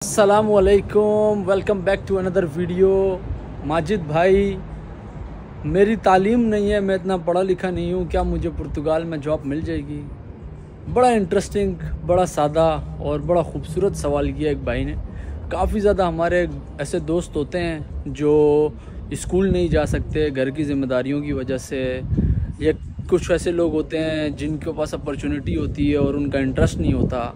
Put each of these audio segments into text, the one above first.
अस्सलामुअलैकुम, welcome back to another video. Majid भाई, मेरी तालीम नहीं है, मैं इतना पढ़ा लिखा नहीं हूँ, क्या मुझे पुर्तगाल में जॉब मिल जाएगी? बड़ा इंटरेस्टिंग, बड़ा सादा और बड़ा ख़ूबसूरत सवाल किया एक भाई ने। काफ़ी ज़्यादा हमारे ऐसे दोस्त होते हैं जो स्कूल नहीं जा सकते घर की ज़िम्मेदारियों की वजह से, या कुछ ऐसे लोग होते हैं जिनके पास अपॉर्चुनिटी होती है और उनका इंटरेस्ट नहीं होता।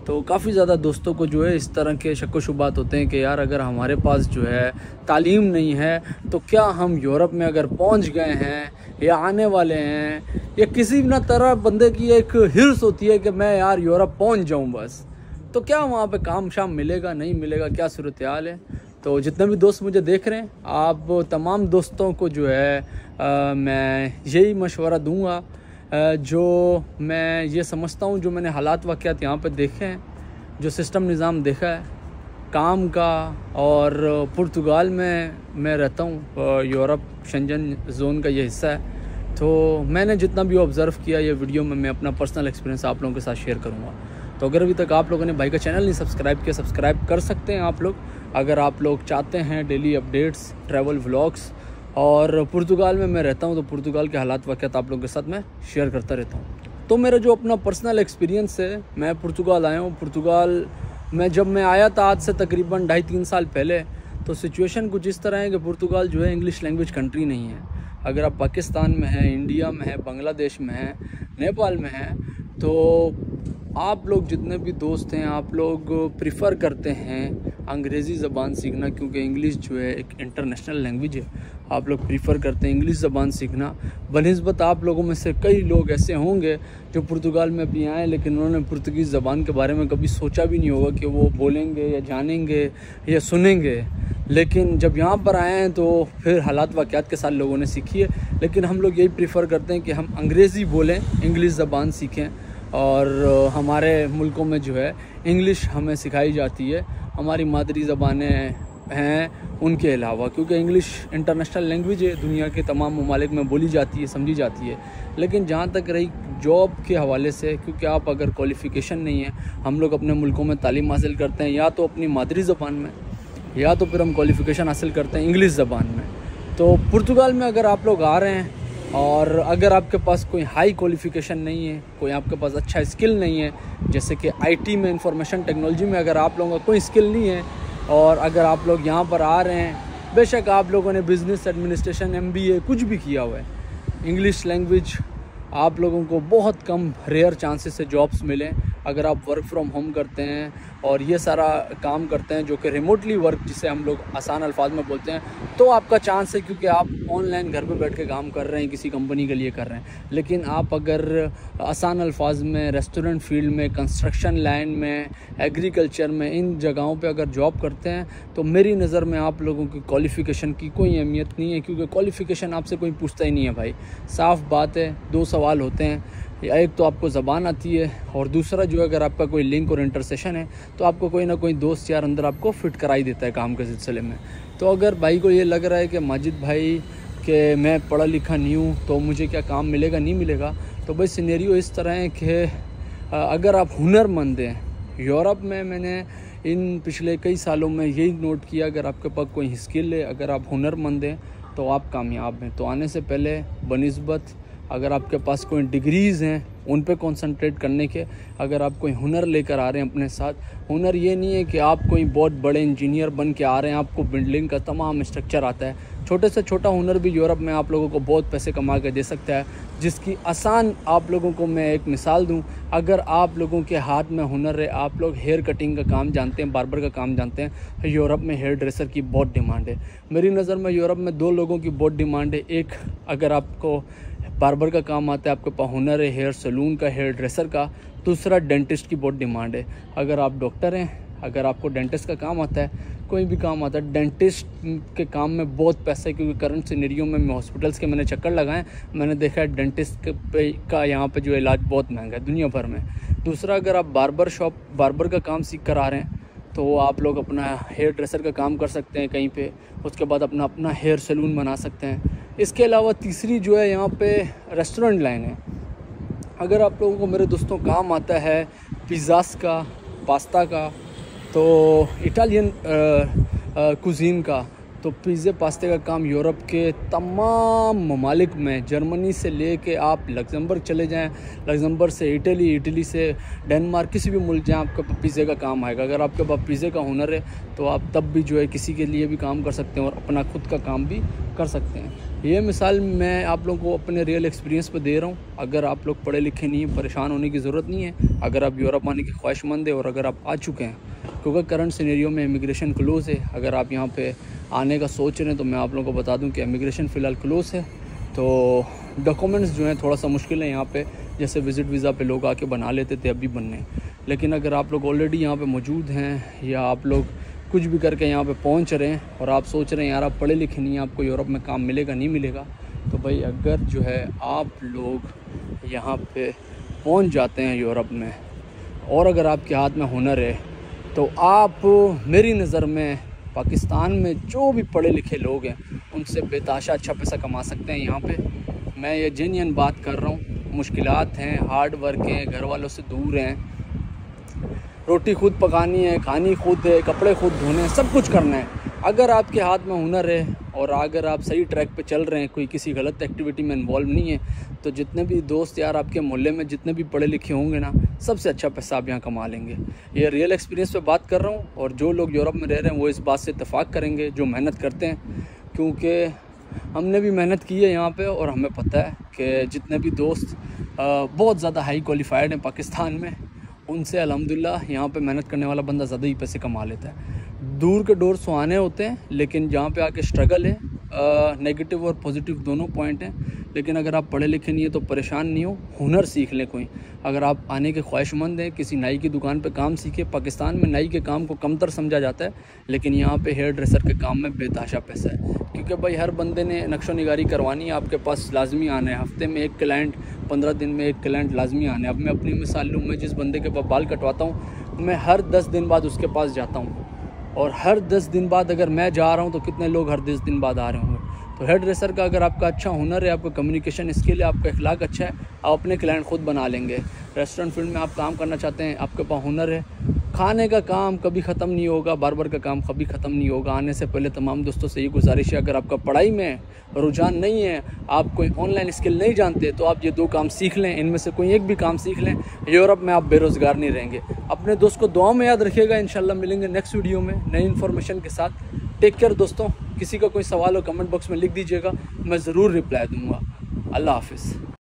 तो काफ़ी ज़्यादा दोस्तों को जो है इस तरह के शक व शुबात होते हैं कि यार अगर हमारे पास जो है तालीम नहीं है तो क्या हम यूरोप में अगर पहुंच गए हैं या आने वाले हैं, या किसी ना तरह बंदे की एक हिर्स होती है कि मैं यार यूरोप पहुंच जाऊं बस, तो क्या वहाँ पे काम शाम मिलेगा नहीं मिलेगा, क्या सूरत हाल है? तो जितने भी दोस्त मुझे देख रहे हैं, आप तमाम दोस्तों को जो है मैं यही मशवरा दूँगा जो मैं ये समझता हूँ, जो मैंने हालात वाक़यात यहाँ पे देखे हैं, जो सिस्टम निज़ाम देखा है काम का। और पुर्तगाल में मैं रहता हूँ, यूरोप शेंजन जोन का ये हिस्सा है। तो मैंने जितना भी ऑब्ज़र्व किया, ये वीडियो में मैं अपना पर्सनल एक्सपीरियंस आप लोगों के साथ शेयर करूँगा। तो अगर अभी तक आप लोगों ने भाई का चैनल नहीं सब्सक्राइब किया, सब्सक्राइब कर सकते हैं आप लोग, अगर आप लोग चाहते हैं डेली अपडेट्स, ट्रैवल व्लॉग्स। और पुर्तगाल में मैं रहता हूँ तो पुर्तगाल के हालात वाक़यात आप लोगों के साथ मैं शेयर करता रहता हूँ। तो मेरा जो अपना पर्सनल एक्सपीरियंस है, मैं पुर्तगाल आया हूँ। पुर्तगाल में जब मैं आया था आज से तकरीबन 2.5-3 साल पहले, तो सिचुएशन कुछ इस तरह है कि पुर्तगाल जो है इंग्लिश लैंग्वेज कंट्री नहीं है। अगर आप पाकिस्तान में हैं, इंडिया में हैं, बांग्लादेश में हैं, नेपाल में हैं, तो आप लोग जितने भी दोस्त हैं आप लोग प्रिफ़र करते हैं अंग्रेज़ी ज़बान सीखना, क्योंकि इंग्लिश जो है एक इंटरनेशनल लैंग्वेज है। आप लोग प्रीफर करते हैं इंग्लिश ज़बान सीखना। बनिस्बत आप लोगों में से कई लोग ऐसे होंगे जो पुर्तगाल में भी आए, लेकिन उन्होंने पुर्तगीज़ ज़बान के बारे में कभी सोचा भी नहीं होगा कि वो बोलेंगे या जानेंगे या सुनेंगे। लेकिन जब यहाँ पर आए हैं तो फिर हालात वाक़यात के साथ लोगों ने सीखी है। लेकिन हम लोग यही प्रीफर करते हैं कि हम अंग्रेज़ी बोलें, इंग्लिश ज़बान सीखें। और हमारे मुल्कों में जो है इंग्लिश हमें सिखाई जाती है, हमारी मादरी ज़बानें हैं उनके अलावा, क्योंकि इंग्लिश इंटरनेशनल लैंग्वेज है, दुनिया के तमाम ममालिक में बोली जाती है, समझी जाती है। लेकिन जहाँ तक रही जॉब के हवाले से, क्योंकि आप अगर क्वालिफ़िकेशन नहीं है, हम लोग अपने मुल्कों में तालीम हासिल करते हैं या तो अपनी मादरी ज़बान में, या तो फिर हम क्वालिफ़िकेशन हासिल करते हैं इंग्लिश ज़बान में। तो पुर्तगाल में अगर आप लोग आ रहे हैं और अगर आपके पास कोई हाई क्वालिफ़िकेशन नहीं है, कोई आपके पास अच्छा स्किल नहीं है, जैसे कि आईटी में, इंफॉर्मेशन टेक्नोलॉजी में अगर आप लोगों का कोई स्किल नहीं है, और अगर आप लोग यहाँ पर आ रहे हैं, बेशक आप लोगों ने बिज़नेस एडमिनिस्ट्रेशन, एमबीए कुछ भी किया हुआ है, इंग्लिश लैंग्वेज आप लोगों को बहुत कम, रेयर चांसेस से जॉब्स मिलें। अगर आप वर्क फ्रॉम होम करते हैं और ये सारा काम करते हैं जो कि रिमोटली वर्क, जिसे हम लोग आसान अल्फाज में बोलते हैं, तो आपका चांस है, क्योंकि आप ऑनलाइन घर पे बैठ के काम कर रहे हैं, किसी कंपनी के लिए कर रहे हैं। लेकिन आप अगर आसान अल्फाज में रेस्टोरेंट फील्ड में, कंस्ट्रक्शन लाइन में, एग्रीकल्चर में, इन जगहों पे अगर जॉब करते हैं, तो मेरी नज़र में आप लोगों की क्वालिफ़िकेशन की कोई अहमियत नहीं है, क्योंकि क्वालिफ़िकेशन आपसे कोई पूछता ही नहीं है भाई। साफ़ बात है, दो सवाल होते हैं, एक तो आपको ज़बान आती है, और दूसरा जो है अगर आपका कोई लिंक और इंटरसेशन है तो आपको कोई ना कोई दोस्त यार अंदर आपको फ़िट करा ही देता है काम के सिलसिले में। तो अगर भाई को ये लग रहा है कि माजिद भाई कि मैं पढ़ा लिखा नहीं हूँ तो मुझे क्या काम मिलेगा नहीं मिलेगा, तो भाई सिनेरियो इस तरह है कि अगर आप हुनरमंद हैं, यूरोप में मैंने इन पिछले कई सालों में यही नोट किया, अगर आपके पास कोई स्किल है, अगर आप हुनरमंद हैं तो आप कामयाब हैं। तो आने से पहले बनिस्बत अगर आपके पास कोई डिग्रीज़ हैं उन पे कंसंट्रेट करने के, अगर आप कोई हुनर लेकर आ रहे हैं अपने साथ, हुनर ये नहीं है कि आप कोई बहुत बड़े इंजीनियर बन के आ रहे हैं, आपको बिल्डिंग का तमाम स्ट्रक्चर आता है। छोटे से छोटा हुनर भी यूरोप में आप लोगों को बहुत पैसे कमा के दे सकता है, जिसकी आसान आप लोगों को मैं एक मिसाल दूं। अगर आप लोगों के हाथ में हुनर है, आप लोग हेयर कटिंग का काम जानते हैं, बार्बर का काम जानते हैं, तो यूरोप में हेयर ड्रेसर की बहुत डिमांड है। मेरी नज़र में यूरोप में दो लोगों की बहुत डिमांड है। एक, अगर आपको बार्बर का काम आता है, आपके पास हुनर है हेयर सैलून का, हेयर ड्रेसर का। दूसरा, डेंटिस्ट की बहुत डिमांड है। अगर आप डॉक्टर हैं, अगर आपको डेंटिस्ट का काम आता है, कोई भी काम आता है, डेंटिस्ट के काम में बहुत पैसा है, क्योंकि करंट सिनेरियो में मैं हॉस्पिटल्स के मैंने चक्कर लगाए, मैंने देखा है डेंटिस्ट का यहाँ पे जो इलाज बहुत महंगा है दुनिया भर में। दूसरा, अगर आप बार्बर का काम सीख कर आ रहे हैं तो आप लोग अपना हेयर ड्रेसर का काम कर सकते हैं कहीं पे, उसके बाद अपना हेयर सैलून बना सकते हैं। इसके अलावा तीसरी जो है यहाँ पे रेस्टोरेंट लाइन है। अगर आप लोगों को मेरे दोस्तों काम आता है पिज़्ज़ास का, पास्ता का, तो इटालियन कुजीन का, तो पिज़्ज़े पास्ते का काम यूरोप के तमाम ममालिक में, जर्मनी से ले के आप लग्जमबर्ग चले जाएं, लग्जमबर्ग से इटली, इटली से डेनमार्क, किसी भी मुल्क जाएं आपके पास पिज़्ज़े का काम आएगा। अगर आपके पास पिज़्ज़े का हुनर है तो आप तब भी जो है किसी के लिए भी काम कर सकते हैं और अपना खुद का काम भी कर सकते हैं। ये मिसाल मैं आप लोगों को अपने रियल एक्सपीरियंस पे दे रहा हूँ। अगर आप लोग पढ़े लिखे नहीं हैं, परेशान होने की ज़रूरत नहीं है। अगर आप यूरोप आने की ख्वाहिशमंद है और अगर आप आ चुके हैं, क्योंकि करंट सिनेरियो में इमिग्रेशन क्लोज़ है, अगर आप यहाँ पे आने का सोच रहे हैं तो मैं आप लोगों को बता दूं कि इमिग्रेशन फ़िलहाल क्लोज़ है। तो डॉक्यूमेंट्स जो हैं थोड़ा सा मुश्किल है यहाँ पे, जैसे विज़िट वीज़ा पे लोग आके बना लेते थे, अभी बनने। लेकिन अगर आप लोग ऑलरेडी यहाँ पे मौजूद हैं या आप लोग कुछ भी करके यहाँ पे पहुँच रहे हैं और आप सोच रहे हैं यार आप पढ़े लिखे नहीं हैं, आपको यूरोप में काम मिलेगा नहीं मिलेगा, तो भाई अगर जो है आप लोग यहाँ पे पहुँच जाते हैं यूरोप में और अगर आपके हाथ में हुनर है तो आप मेरी नज़र में पाकिस्तान में जो भी पढ़े लिखे लोग हैं उनसे बेताशा अच्छा पैसा कमा सकते हैं। यहाँ पे मैं ये जेन्युइन बात कर रहा हूँ। मुश्किलात हैं, हार्ड वर्क हैं, घर वालों से दूर हैं, रोटी खुद पकानी है, खानी खुद है, कपड़े खुद धोने हैं, सब कुछ करना है। अगर आपके हाथ में हुनर है और अगर आप सही ट्रैक पे चल रहे हैं, कोई किसी गलत एक्टिविटी में इन्वॉल्व नहीं है, तो जितने भी दोस्त यार आपके मोहल्ले में जितने भी पढ़े लिखे होंगे ना, सबसे अच्छा पैसा आप यहाँ कमा लेंगे। ये रियल एक्सपीरियंस पे बात कर रहा हूँ और जो लोग यूरोप में रह रहे हैं वो इस बात से इत्तेफाक करेंगे, जो मेहनत करते हैं, क्योंकि हमने भी मेहनत की है यहाँ पे और हमें पता है कि जितने भी दोस्त बहुत ज़्यादा हाई क्वालिफाइड हैं पाकिस्तान में, उनसे अल्हम्दुलिल्लाह यहाँ पे मेहनत करने वाला बंदा ज़्यादा ही पैसे कमा लेता है। दूर के डोर सुहाने होते हैं, लेकिन जहाँ पे आके स्ट्रगल है, नेगेटिव और पॉजिटिव दोनों पॉइंट हैं। लेकिन अगर आप पढ़े लिखे नहीं है तो परेशान नहीं हो, हुनर सीख लें कोई। अगर आप आने के ख्वाहिशमंद हैं, किसी नाई की दुकान पे काम सीखे। पाकिस्तान में नाई के काम को कमतर समझा जाता है, लेकिन यहाँ पे हेयर ड्रेसर के काम में बेतहाशा पैसा है, क्योंकि भाई हर बंदे ने नक्शो निगारी करवानी है, आपके पास लाजमी आना है। हफ्ते में एक क्लाइंट, 15 दिन में एक क्लाइंट लाजमी आना है। अब मैं अपनी मिसाल लूँ, मैं जिस बंदे के पास बाल कटवाता हूँ, मैं हर 10 दिन बाद उसके पास जाता हूँ, और हर 10 दिन बाद अगर मैं जा रहा हूँ तो कितने लोग हर 10 दिन बाद आ रहे होंगे। तो हेयर ड्रेसर का अगर आपका अच्छा हुनर है, आपका कम्युनिकेशन स्किल है, आपका अखलाक अच्छा है, आप अपने क्लाइंट खुद बना लेंगे। रेस्टोरेंट फील्ड में आप काम करना चाहते हैं, आपके पास हुनर है, खाने का काम कभी ख़त्म नहीं होगा, बार्बर का काम कभी ख़त्म नहीं होगा। आने से पहले तमाम दोस्तों से ये गुजारिश है, अगर आपका पढ़ाई में रुझान नहीं है, आप कोई ऑनलाइन स्किल नहीं जानते, तो आप ये 2 काम सीख लें, इनमें से कोई एक भी काम सीख लें। यूरोप में आप बेरोज़गार नहीं रहेंगे। अपने दोस्त को दुआ में याद रखिएगा। इंशाल्लाह मिलेंगे नेक्स्ट वीडियो में नई इन्फॉर्मेशन के साथ। टेक केयर दोस्तों। किसी का कोई सवाल हो कमेंट बॉक्स में लिख दीजिएगा, मैं ज़रूर रिप्लाई दूँगा। अल्लाह हाफिज़।